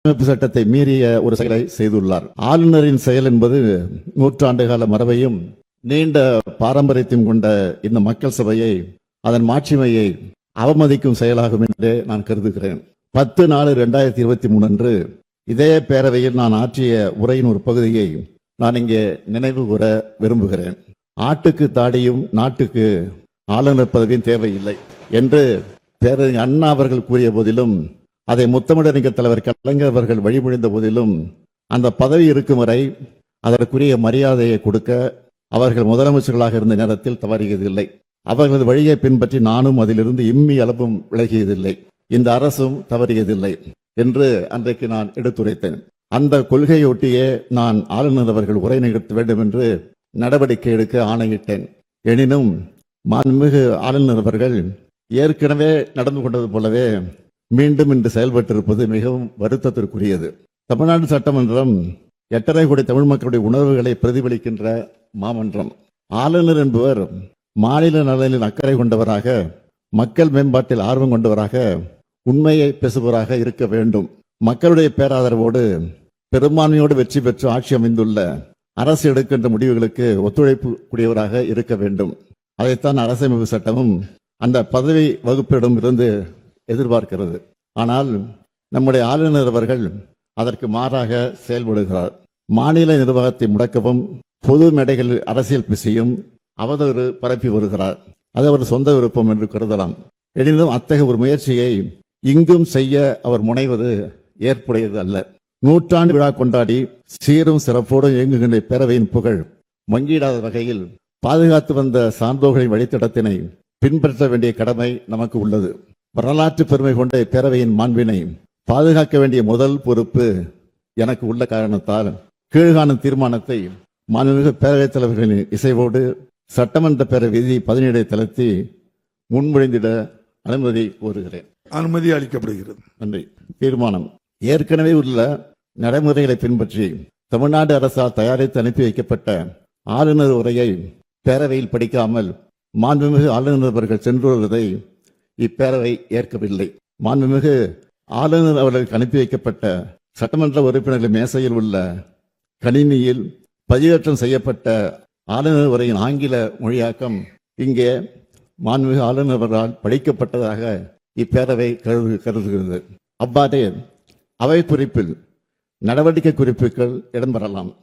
அரசியலமைப்பு சட்டத்தை மீறிய ஒரு செயலை செய்துள்ளார். ஆளுநரின் செயல் என்பது நூற்றாண்டு கால மரபையும் நீண்ட பாரம்பரியத்தையும் கொண்ட இந்த மக்கள் சபையை, அதன் மாட்சிமையை அவமதிக்கும் செயலாகும் என்று நான் கருதுகிறேன். 10/4/2023 அன்று இதே பேரவையில் நான் ஆற்றிய உரையின் ஒரு பகுதியை நான் இங்கே நினைவு கூற விரும்புகிறேன். ஆட்டுக்கு தாடியும் நாட்டுக்கு ஆளுநர் பதவியும் தேவையில்லை என்று பேரறிஞர் அண்ணா அவர்கள் கூறிய போதிலும், அதை முத்தமிழறிஞர் தலைவர் கலைஞர் அவர்கள் வழிமொழிந்த போதிலும், அந்த பதவி இருக்கும் வரை அதற்குரிய மரியாதையை கொடுக்க அவர்கள் முதலமைச்சர்களாக இருந்த நேரத்தில் தவறியதில்லை. அவர்களது வழியை பின்பற்றி நானும் அதிலிருந்து இம்மி அளவும் விலகியதில்லை. இந்த அரசும் தவறியதில்லை என்று அன்றைக்கு நான் எடுத்துரைத்தேன். அந்த கொள்கையொட்டியே நான் ஆளுநர் அவர்கள் உரை நிகழ்த்த வேண்டும் என்று நடவடிக்கை எடுக்க ஆணையிட்டேன். எனினும் மாண்புமிகு ஆளுநர் அவர்கள் ஏற்கனவே நடந்து கொண்டது போலவே மீண்டும் இன்று செயல்பட்டிருப்பது மிகவும் வருத்தத்திற்குரியது. தமிழ்நாடு சட்டமன்றம் 8.5 கோடி தமிழ் மக்களுடைய உணர்வுகளை பிரதிபலிக்கின்ற மாமன்றம். ஆளுநர் என்பவர் மாநில நலனில் அக்கறை கொண்டவராக, மக்கள் மேம்பாட்டில் ஆர்வம் கொண்டவராக, உண்மையை பேசுபவராக இருக்க வேண்டும். மக்களுடைய பேராதரவோடு பெரும்பான்மையோடு வெற்றி பெற்று ஆட்சி அமைந்துள்ள அரசு எடுக்கின்ற முடிவுகளுக்கு ஒத்துழைப்பு கூடியவராக இருக்க வேண்டும். அதைத்தான் அரசியலமைப்பு சட்டமும் அந்த பதவி வகுப்பிடம் இருந்து எதிர்பார்க்கிறது. ஆனால் நம்முடைய ஆளுநர் அவர்கள் அதற்கு மாறாக செயல்படுகிறார். மாநில நிர்வாகத்தை முடக்கவும், பொது மேடைகளில் அரசியல் பேசியும் அவதூறு பரப்பி வருகிறார். அது அவர் சொந்த விருப்பம் என்று கருதலாம். எனினும் அத்தகைய ஒரு முயற்சியை இங்கும் செய்ய அவர் முனைவது ஏற்புடையது அல்ல. நூற்றாண்டு விழா கொண்டாடி சீரும் சிறப்போடு இயங்குகின்ற பேரவையின் புகழ் மங்கிடாத வகையில் பாதுகாத்து வந்த சான்றோர்களின் வழித்தடத்தினை பின்பற்ற வேண்டிய கடமை நமக்கு உள்ளது. வரலாற்று பெருமை கொண்ட பேரவையின் மாண்பினை பாதுகாக்க வேண்டிய முதல் பொறுப்பு எனக்கு உள்ள காரணத்தால் கீழ்காணும் தீர்மானத்தை மாண்புமிகு பேரவைத் தலைவர்களின் இசைவோடு சட்டமன்ற பேரவை விதி 17 தளர்த்தி முன்மொழிந்திட அனுமதி கோருகிறேன். அனுமதி அளிக்கப்படுகிறது. நன்றி. தீர்மானம்: ஏற்கனவே உள்ள நடைமுறைகளை பின்பற்றி தமிழ்நாடு அரசால் தயாரித்து அனுப்பி வைக்கப்பட்ட ஆளுநர் உரையை பேரவையில் படிக்காமல் மாண்புமிகு ஆளுநர் அவர்கள் சென்று வருவதை இப்பேரவை ஏற்கவில்லை. மாண்புமிகு ஆளுநர் அவர்களுக்கு அனுப்பி வைக்கப்பட்ட சட்டமன்ற உறுப்பினர்கள் மேசையில் உள்ள கணினியில் பதிவேற்றம் செய்யப்பட்ட ஆளுநர் உரையின் ஆங்கில மொழியாக்கம் இங்கே மாண்புமிகு ஆளுநர் அவர்களால் படிக்கப்பட்டதாக இப்பேரவை கருதுகிறது. அவ்வாறே அவை குறிப்பில் நடவடிக்கை குறிப்புகள் இடம்பெறலாம்.